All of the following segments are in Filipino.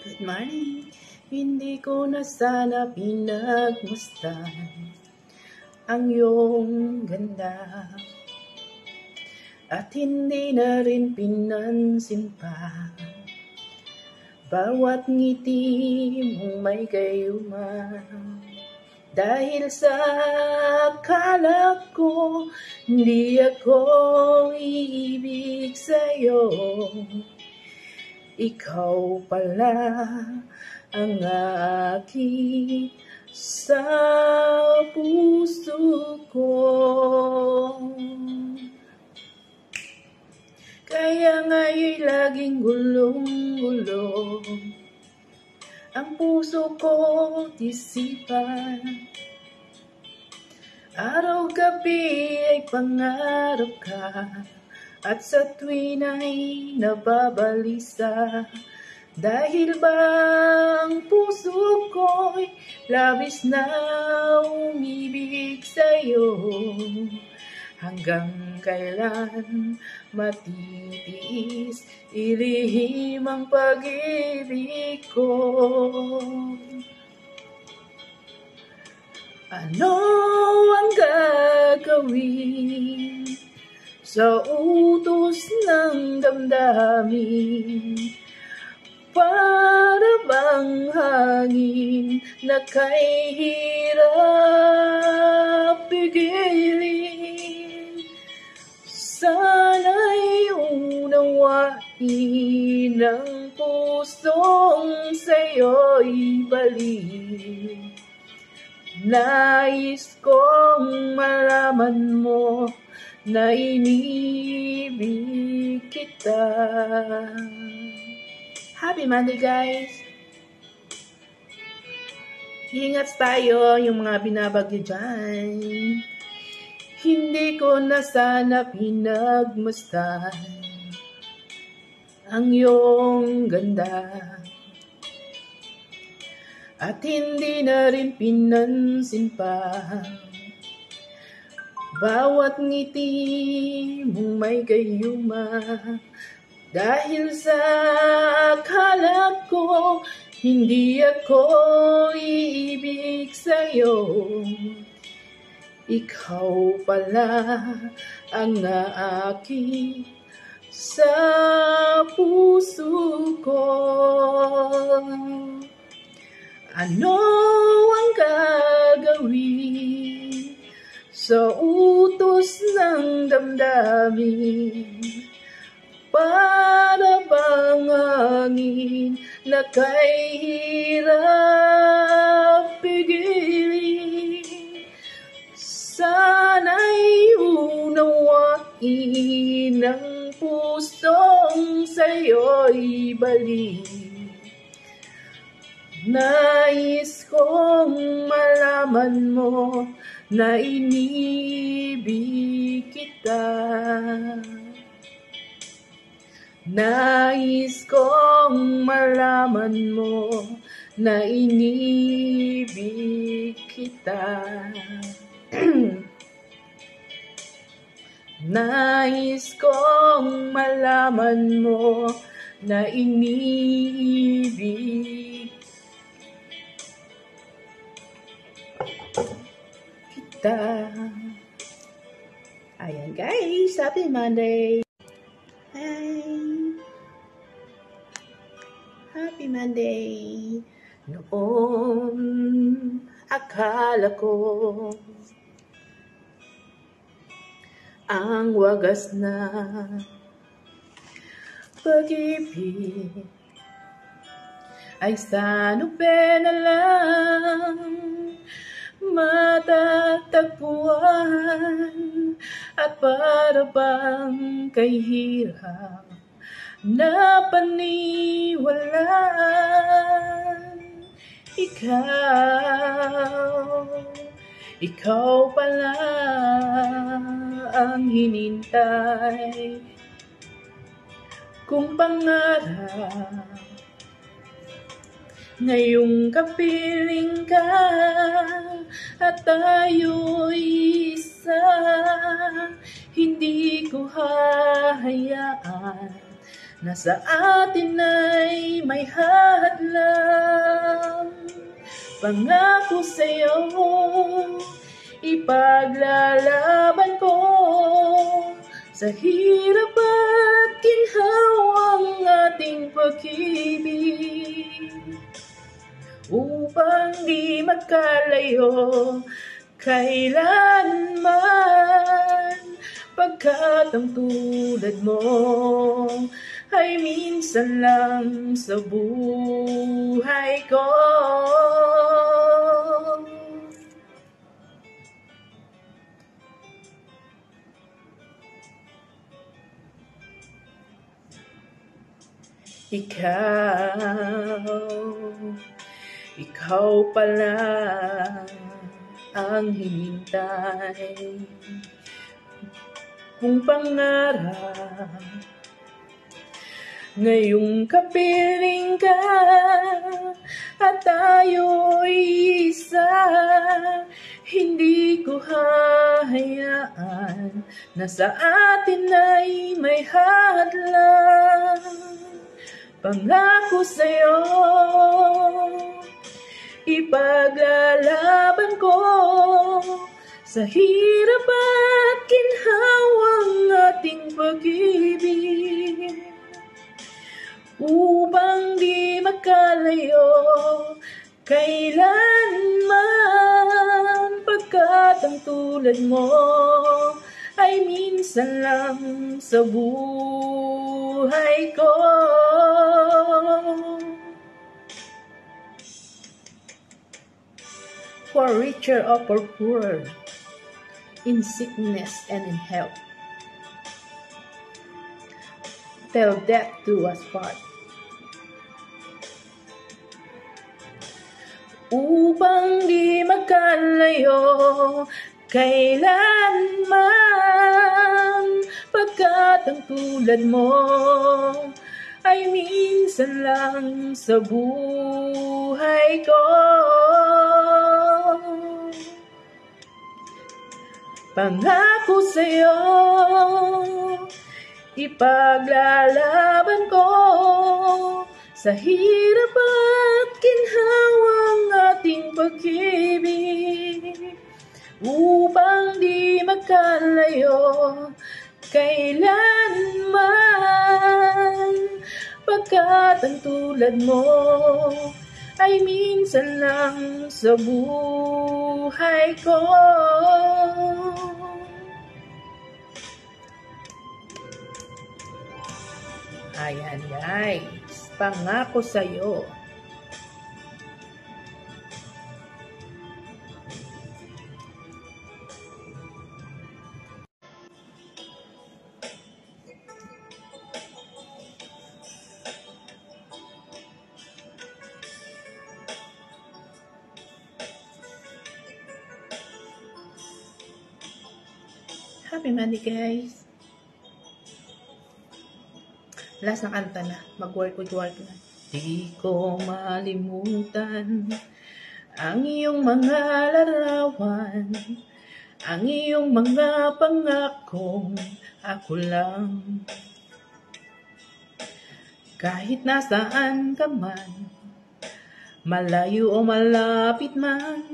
Good morning. Hindi ko na sana pinagmasdan ang iyong ganda at hindi na rin pinansin pa bawat ngiti mong may gayuma. Dahil sa akala ko hindi ako iibig sa'yo, ikaw pala ang aking sa puso ko. Kaya nga'y laging gulong-gulo ang puso ko isipan. Araw-gabi ay pangarap ka at sa tuwin ay nababalisa. Dahil ba ang puso ko'y labis na umibig sa'yo, hanggang kailan matitiis ilihim ang pag-ibig ko. Ano ang gagawin sa utos ng damdamin? Para bang hangin na kay hirap pigilin? Sana'y unawain ng pusong sa'yo'y balik. Nais kong malaman mo na inibig kita. Happy Monday, guys! Ingat tayo yung mga binabagyo dyan. Hindi ko na sana pinagmasdan ang iyong ganda at hindi na rin pinansin pa bawat ngiti mong may gayuma. Dahil sa akala ko hindi ako iibig sa'yo, ikaw pala ang naaki sa puso ko. Ano ang gagawin sa utos ng damdamin? Para bang hangin na kay hirap pigilin? Sana'y unawain ng pusong sa'yo'y balik. Nais kong malaman mo na inibig kita. Nais kong malaman mo na inibig kita. Nais kong malaman mo na inibig kita. Ayan guys, happy Monday! Hi! Happy Monday! Noon akala ko ang wagas na pag-ibig ay sa nobena lang matatagpuan, at para bang kay hirap na paniwalaan. Ikaw pala ang hinintay kung pangarap. Ngayong kapiling ka at tayo'y isa, hindi ko hahayaan na sa atin ay may hadlang. Pangako sa'yo, ipaglalaban ko sa hirap at ginhawang ating pag-ibig, upang di magkalayo kailanman, pagkat ang tulad mo ay minsan lang sa buhay ko. Ikaw pala ang hinintay kung pangarap. Ngayong kapiling ka at tayo'y isa, hindi ko hahayaan na sa atin ay may hadlang. Pangako sa'yo, ipaglalaban ko sa hirap at ginhawang ating pag-ibig, upang di magkalayo kailanman, pagkat ang tulad mo ay minsan lang sa buhay ko. For richer or for poorer, in sickness and in health, till death do us part. Upang di magkalayo kailanman, pagkat ang tulad mo ay minsan lang sa buhay ko. Pangako sa'yo, ipaglalaban ko sa hirap at ginhawang ating pag-ibig, upang di magkalayo kailanman, pagkat ang tulad mo ay minsan lang sa buhay ko. Ayan guys, pangako sa'yo. Happy Monday guys. Last na kanta na. Mag-work na. Di ko malimutan ang iyong mga larawan, ang iyong mga pangakong ako lang. Kahit nasaan ka man, malayo o malapit man,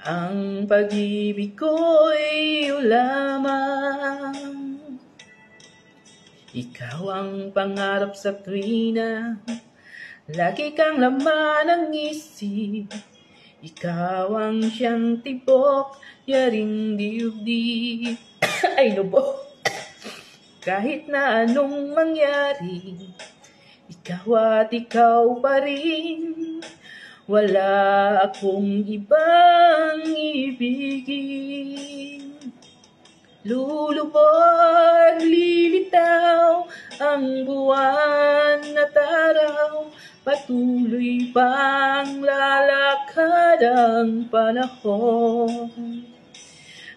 ang pag-ibig ko'y iyong lamang. Ikaw ang pangarap sa tuwina, lagi kang laman ng isip. Ikaw ang siyang tibok, yaring diubdib. Ay lubog. Kahit na anong mangyari, ikaw at ikaw pa rin. Wala akong ibang ibigin. Lulubog, lilitaw ang buwan at araw, patuloy pang lalakad ang panahon.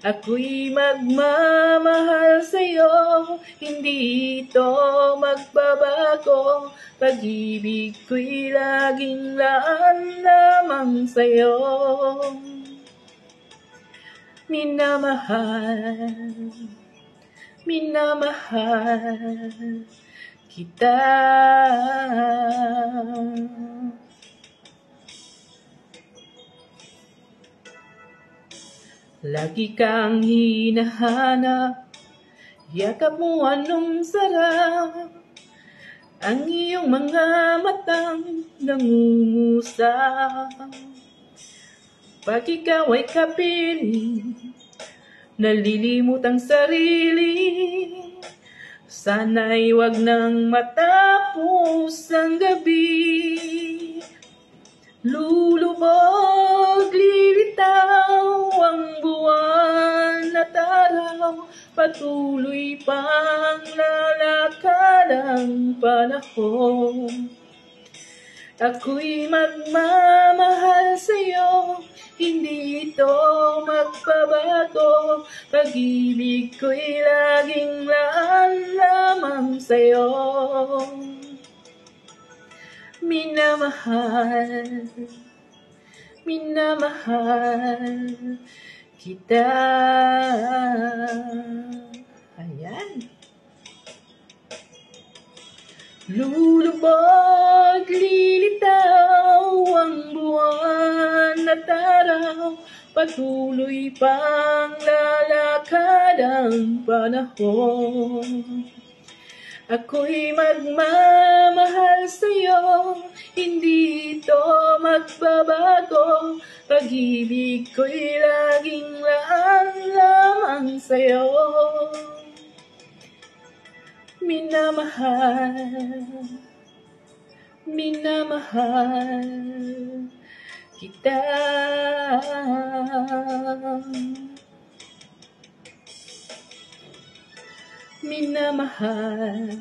Ako'y magmamahal sa'yo, hindi ito magbabago. Pag-ibig ko'y laging laan lamang sa'yo. Minamahal, kita. Lagi kang hinahanap, yakap mo anong sarap, ang iyong mga matang nangungusap. Pag ikaw ay kapiling, nalilimot ang sarili, sana'y wag nang matapos ang gabi. Lulubog, lilitaw ang buwan at araw, patuloy pang lalakad ang panahon. Ako'y magmamahal sa'yo, hindi ito magbabago, pag-ibig ko'y laging laan lamang sa'yo. Minamahal, minamahal kita. Ayan. Lulubog, lilitaw ang buwan at araw, patuloy pang lalakad ang panahon. Ako'y magmamahal sa'yo, hindi ito magbabago, pag-ibig ko'y laging laan lamang sa'yo. Minamahal, minamahal kita. Minamahal,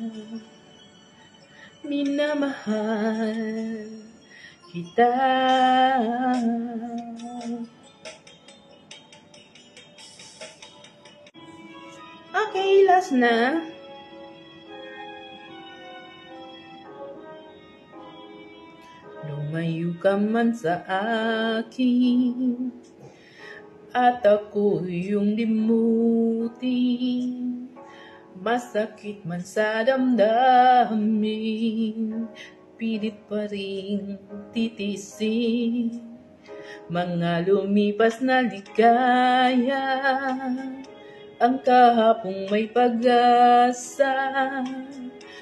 minamahal kita. Okay, last na. Lumayo ka man sa akin at ako yung limutin, masakit man sa damdamin, pilit pa rin titisin. Mga lumipas na ligaya, ang kahapong may pag-asa,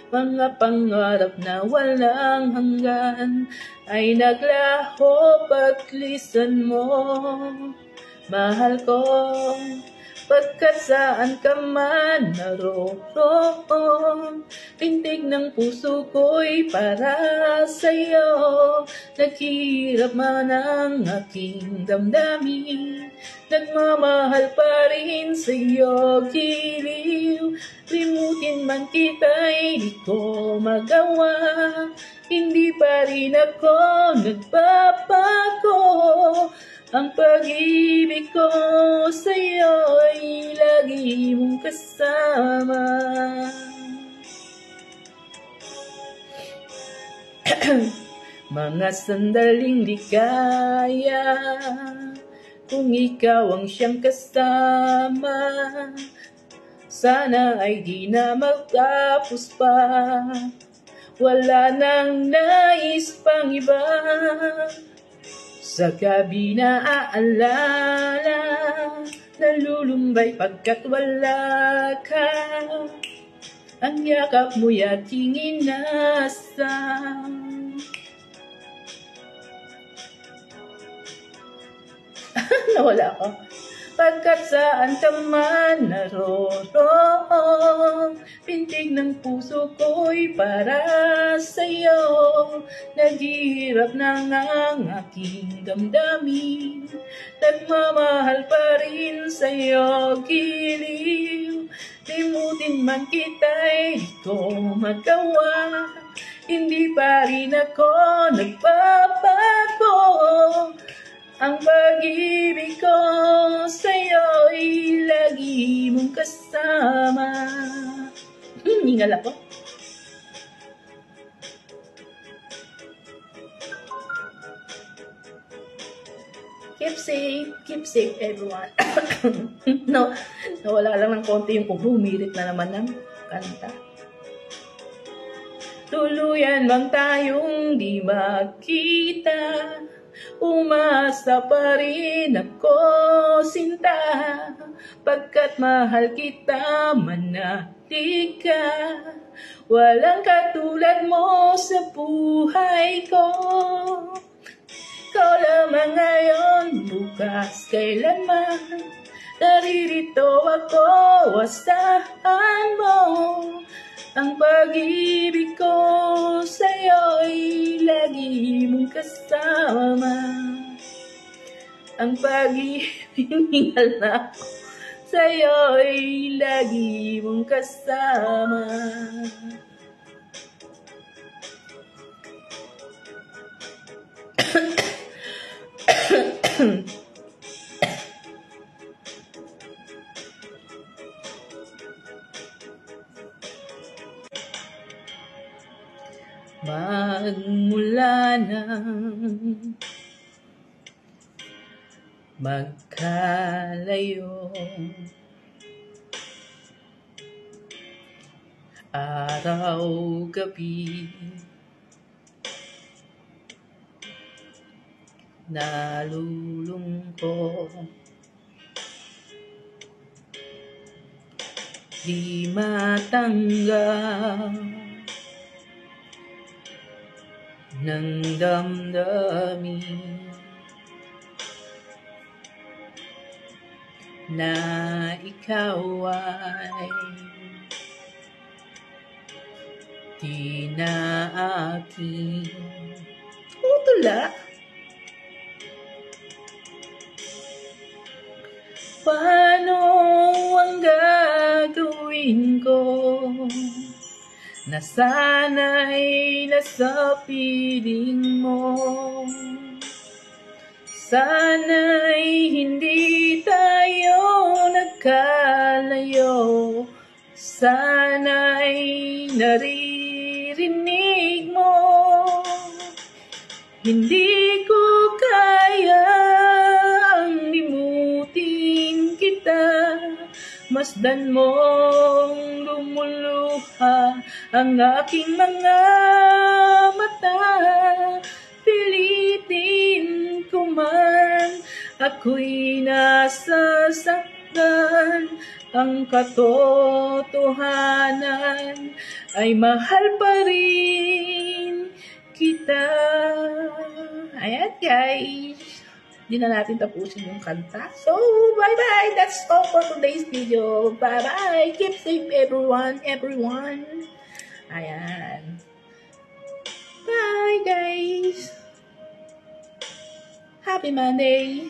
mga pangarap na walang hanggan ay naglaho paglisan mo. Mahal ko, pagkat saan ka man naroon, tindig ng puso ko'y para sa'yo. Naghihirap man ang aking damdamin, nagmamahal pa rin sa'yo, giliw. Limutin man kita'y di ko magawa, hindi pa rin ako nagbabago. Ang pag-ibig ko sa'yo ay lagi mong kasama. Mga sandaling ligaya, kung ikaw ang siyang kasama, sana ay di na magtapos pa. Wala nang nais pang iba, sa gabi na aalala, nalulumbay pagkat wala ka. Ang yakap mo'y aking inasam. Nawala ako. Pagkat saan ka man naroon, pintig ng puso ko'y para sa'yo. Naghihirap na ang aking damdamin, nagmamahal pa rin sa'yo, giliw. Limutin man kita'y di ko magawa, hindi pa rin ako nagbabago. Ang pag-ibig ko sa'yo'y lagi mong kasama. Hingal ako. Keep safe everyone. No, nawala lang ng konti yung humirit na naman ng kanta. tuluyan mang tayong di makita. Umasa pa rin ako, sinta, pagkat mahal kita, manatili ka. Walang katulad mo sa buhay ko. Ikaw lamang ngayon, bukas, kailanman. Naririto ako, asahan mo. Ang pag-ibig ko sa'yo'y lagi mong kasama. Ang pag-ibig na ako sa'yo'y lagi mong kasama. Magmula nang magkalayo, araw-gabi, nalulungkot, di matanggap ng damdamin na ikaw ay di na akin. Utula. Paano ang gagawin ko na sana'y nasa piling mo? Sana'y hindi tayo nagkalayo. Sana'y naririnig mo. Hindi ko kayang limutin kita. Masdan mong lumuluha ang aking mga mata. Pilitin ko man, ako'y nasasaktan. Ang katotohanan ay mahal pa rin kita. Ayan guys, hindi na natin tapusin yung kanta. So, bye-bye. That's all for today's video. Bye-bye. Keep safe everyone. Ayan. Bye guys. Happy Monday.